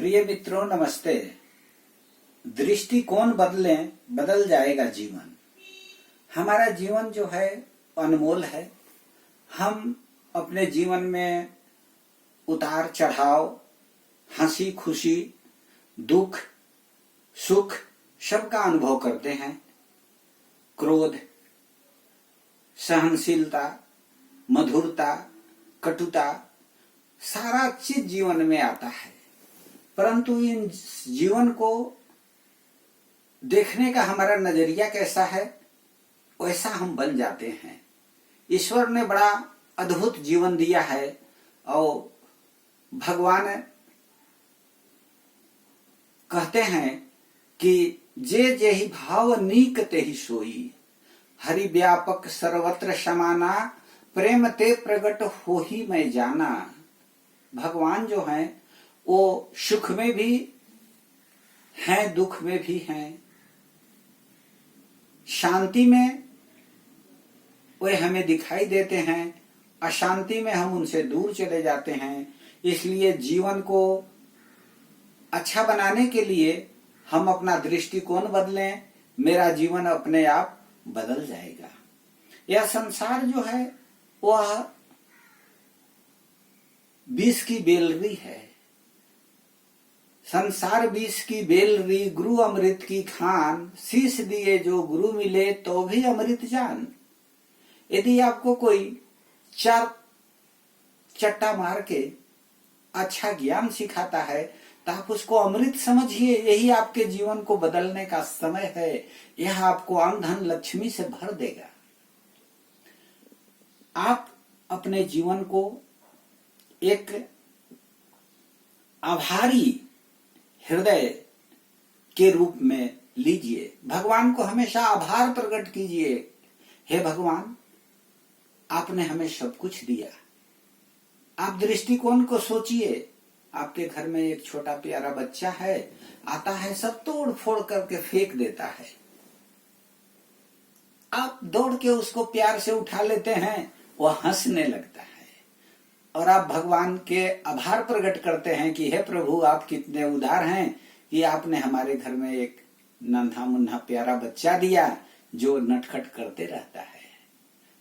प्रिय मित्रों, नमस्ते। दृष्टिकोण बदलें, बदल जाएगा जीवन। हमारा जीवन जो है अनमोल है। हम अपने जीवन में उतार चढ़ाव, हंसी खुशी, दुख सुख सबका अनुभव करते हैं। क्रोध, सहनशीलता, मधुरता, कटुता, सारा चीज जीवन में आता है। परंतु इन जीवन को देखने का हमारा नजरिया कैसा है, वैसा हम बन जाते हैं। ईश्वर ने बड़ा अद्भुत जीवन दिया है और भगवान कहते हैं कि जे जेहि भाव नीक तेहि सोई, हरि व्यापक सर्वत्र समाना, प्रेम ते प्रगट होहि मैं जाना। भगवान जो हैं वो सुख में भी हैं, दुख में भी हैं। शांति में वे हमें दिखाई देते हैं, अशांति में हम उनसे दूर चले जाते हैं। इसलिए जीवन को अच्छा बनाने के लिए हम अपना दृष्टिकोण बदलें, मेरा जीवन अपने आप बदल जाएगा। यह संसार जो है वह विष की बेलरी है। संसार विष की बेलरी, गुरु अमृत की खान, शीश दिए जो गुरु मिले तो भी अमृत जान। यदि आपको कोई चार चट्टा मार के अच्छा ज्ञान सिखाता है तो आप उसको अमृत समझिए। यही आपके जीवन को बदलने का समय है। यह आपको अन्न धन लक्ष्मी से भर देगा। आप अपने जीवन को एक आभारी हृदय के रूप में लीजिए। भगवान को हमेशा आभार प्रकट कीजिए। हे भगवान, आपने हमें सब कुछ दिया। आप दृष्टिकोण को सोचिए। आपके घर में एक छोटा प्यारा बच्चा है, आता है सब तोड़ फोड़ करके फेंक देता है। आप दौड़ के उसको प्यार से उठा लेते हैं, वह हंसने लगता है और आप भगवान के आभार प्रकट करते हैं कि हे प्रभु, आप कितने उदार हैं कि आपने हमारे घर में एक नन्हा मुन्हा प्यारा बच्चा दिया जो नटखट करते रहता है।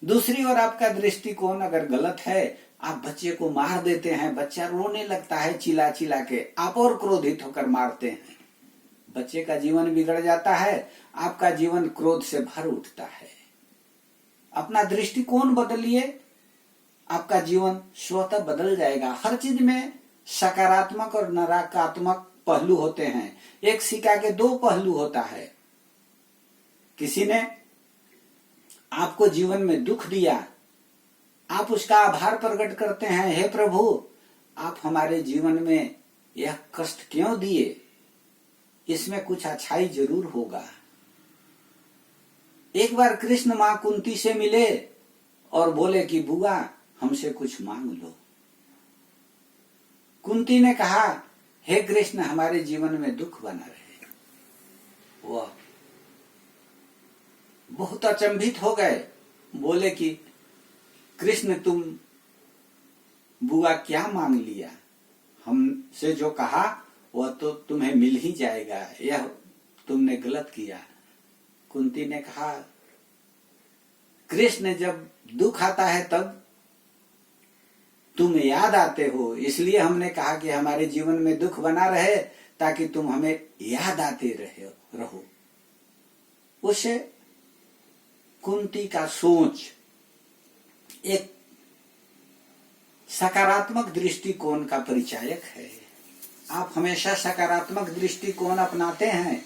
दूसरी ओर आपका दृष्टिकोण अगर गलत है, आप बच्चे को मार देते हैं, बच्चा रोने लगता है चिल्ला चिल्ला के, आप और क्रोधित होकर मारते हैं। बच्चे का जीवन बिगड़ जाता है, आपका जीवन क्रोध से भर उठता है। अपना दृष्टिकोण बदलिए, आपका जीवन स्वतः बदल जाएगा। हर चीज में सकारात्मक और नकारात्मक पहलू होते हैं। एक सिक्का के दो पहलू होता है। किसी ने आपको जीवन में दुख दिया, आप उसका आभार प्रकट करते हैं, हे प्रभु, आप हमारे जीवन में यह कष्ट क्यों दिए, इसमें कुछ अच्छाई जरूर होगा। एक बार कृष्ण मां कुंती से मिले और बोले कि बुआ, हमसे कुछ मांग लो। कुंती ने कहा, हे कृष्ण, हमारे जीवन में दुख बना रहे। वह बहुत अचंभित हो गए, बोले कि कृष्ण, तुम बुआ क्या मांग लिया? हमसे जो कहा वह तो तुम्हें मिल ही जाएगा, यह तुमने गलत किया। कुंती ने कहा, कृष्ण, जब दुख आता है तब तुम याद आते हो, इसलिए हमने कहा कि हमारे जीवन में दुख बना रहे ताकि तुम हमें याद आते रहो। उसे कुंती का सोच एक सकारात्मक दृष्टिकोण का परिचायक है। आप हमेशा सकारात्मक दृष्टिकोण अपनाते हैं।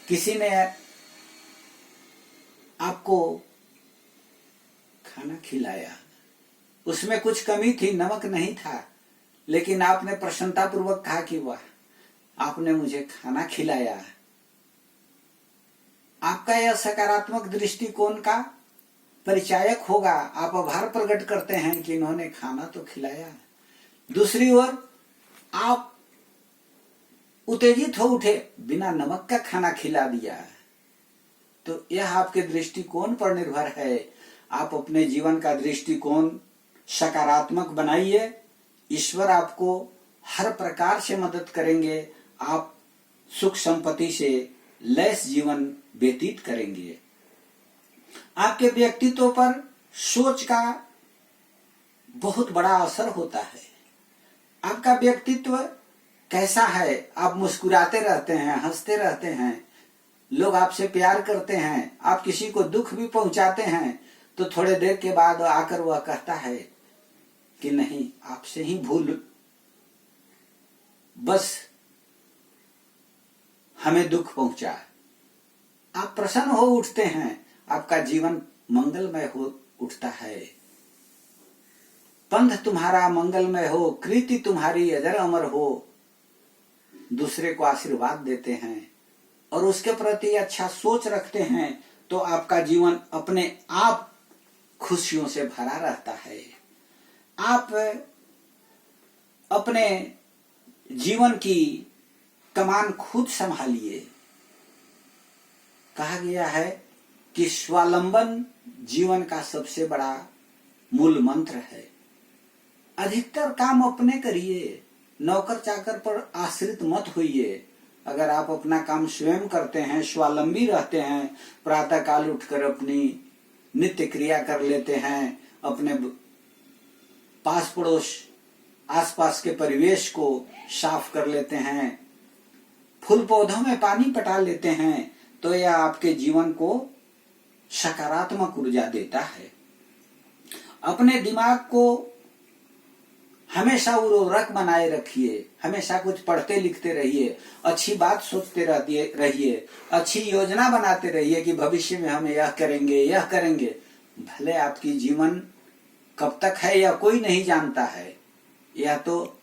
किसी ने आपको खाना खिलाया, उसमें कुछ कमी थी, नमक नहीं था, लेकिन आपने प्रसन्नता पूर्वक कहा कि वाह, आपने मुझे खाना खिलाया। आपका यह सकारात्मक दृष्टिकोण का परिचायक होगा। आप आभार प्रकट करते हैं कि इन्होंने खाना तो खिलाया। दूसरी ओर आप उत्तेजित हो उठे, बिना नमक का खाना खिला दिया, तो यह आपके दृष्टिकोण पर निर्भर है। आप अपने जीवन का दृष्टिकोण सकारात्मक बनाइए। ईश्वर आपको हर प्रकार से मदद करेंगे, आप सुख संपत्ति से लैस जीवन व्यतीत करेंगे। आपके व्यक्तित्व पर सोच का बहुत बड़ा असर होता है। आपका व्यक्तित्व कैसा है, आप मुस्कुराते रहते हैं, हंसते रहते हैं, लोग आपसे प्यार करते हैं, आप किसी को दुख भी पहुंचाते हैं तो थोड़े देर के बाद आकर वह कहता है कि नहीं, आपसे ही भूल, बस हमें दुख पहुंचा। आप प्रसन्न हो उठते हैं, आपका जीवन मंगलमय हो उठता है। पंथ तुम्हारा मंगलमय हो, कृति तुम्हारी अजर अमर हो, दूसरे को आशीर्वाद देते हैं और उसके प्रति अच्छा सोच रखते हैं तो आपका जीवन अपने आप खुशियों से भरा रहता है। आप अपने जीवन की कमान खुद संभालिए। कहा गया है कि स्वावलंबन जीवन का सबसे बड़ा मूल मंत्र है। अधिकतर काम अपने करिए, नौकर चाकर पर आश्रित मत होइए। अगर आप अपना काम स्वयं करते हैं, स्वावलंबी रहते हैं, प्रातः काल उठकर अपनी नित्य क्रिया कर लेते हैं, अपने पास पड़ोस आसपास के परिवेश को साफ कर लेते हैं, फूल पौधों में पानी पटा लेते हैं, तो यह आपके जीवन को सकारात्मक ऊर्जा देता है। अपने दिमाग को हमेशा उर्वरक बनाए रखिए, हमेशा कुछ पढ़ते लिखते रहिए, अच्छी बात सोचते रहिए, अच्छी योजना बनाते रहिए कि भविष्य में हम यह करेंगे, यह करेंगे। भले आपकी जीवन कब तक है यह कोई नहीं जानता है। यह तो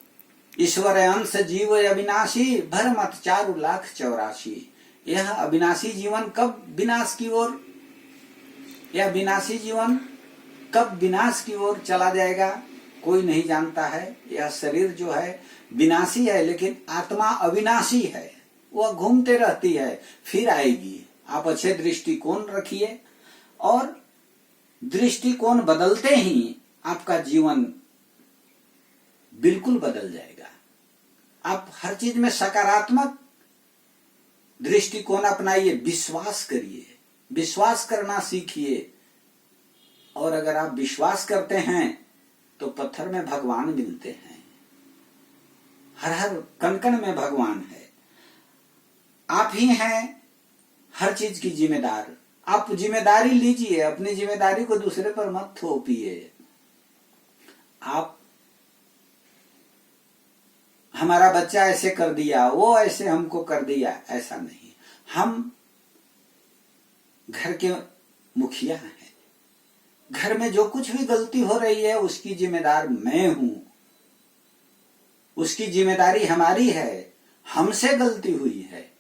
ईश्वर अंश जीव अविनाशी भर मत 4,84,00,000। यह अविनाशी जीवन कब विनाश की ओर, यह विनाशी जीवन कब विनाश की ओर चला जाएगा कोई नहीं जानता है। यह शरीर जो है विनाशी है, लेकिन आत्मा अविनाशी है, वह घूमते रहती है, फिर आएगी। आप अच्छे दृष्टिकोण रखिए और दृष्टिकोण बदलते ही आपका जीवन बिल्कुल बदल जाएगा। आप हर चीज में सकारात्मक दृष्टिकोण अपनाइए, विश्वास करिए, विश्वास करना सीखिए। और अगर आप विश्वास करते हैं तो पत्थर में भगवान मिलते हैं, हर हर कण कण में भगवान है। आप ही हैं हर चीज की जिम्मेदार। आप जिम्मेदारी लीजिए, अपनी जिम्मेदारी को दूसरे पर मत थोपिए। आप हमारा बच्चा ऐसे कर दिया, वो ऐसे हमको कर दिया, ऐसा नहीं। हम घर के मुखिया हैं, घर में जो कुछ भी गलती हो रही है उसकी जिम्मेदार मैं हूं, उसकी जिम्मेदारी हमारी है, हमसे गलती हुई है।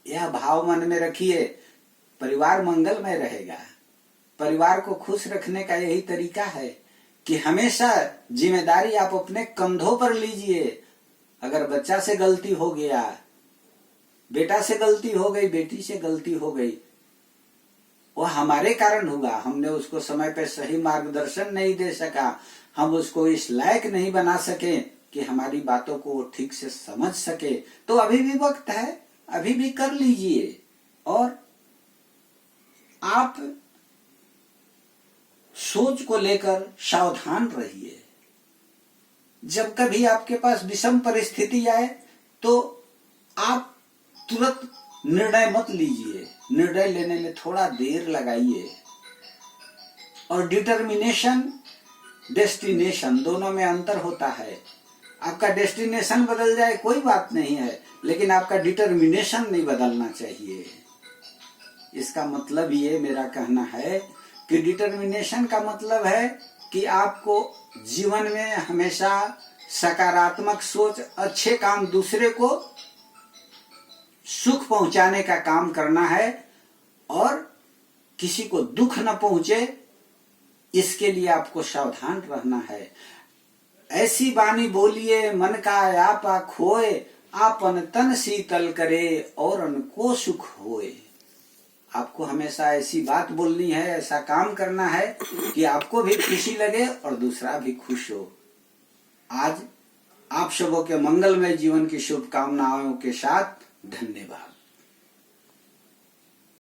यह भाव मन में रखिए, परिवार मंगलमय रहेगा। परिवार को खुश रखने का यही तरीका है कि हमेशा जिम्मेदारी आप अपने कंधों पर लीजिए। अगर बच्चा से गलती हो गया, बेटा से गलती हो गई, बेटी से गलती हो गई, वह हमारे कारण हुआ। हमने उसको समय पे सही मार्गदर्शन नहीं दे सका, हम उसको इस लायक नहीं बना सके कि हमारी बातों को वो ठीक से समझ सके, तो अभी भी वक्त है, अभी भी कर लीजिए। और आप सोच को लेकर सावधान रहिए। जब कभी आपके पास विषम परिस्थिति आए तो आप तुरंत निर्णय मत लीजिए, निर्णय लेने में थोड़ा देर लगाइए। और डिटर्मिनेशन, डेस्टिनेशन, दोनों में अंतर होता है। आपका डेस्टिनेशन बदल जाए कोई बात नहीं है, लेकिन आपका डिटर्मिनेशन नहीं बदलना चाहिए। इसका मतलब ये मेरा कहना है कि डिटर्मिनेशन का मतलब है कि आपको जीवन में हमेशा सकारात्मक सोच, अच्छे काम, दूसरे को सुख पहुंचाने का काम करना है और किसी को दुख न पहुंचे, इसके लिए आपको सावधान रहना है। ऐसी वाणी बोलिए मन का आपा खोए, आपन तन शीतल करे और उनको सुख होए। आपको हमेशा ऐसी बात बोलनी है, ऐसा काम करना है कि आपको भी खुशी लगे और दूसरा भी खुश हो। आज आप सबों के मंगलमय जीवन की शुभकामनाओं के साथ धन्यवाद।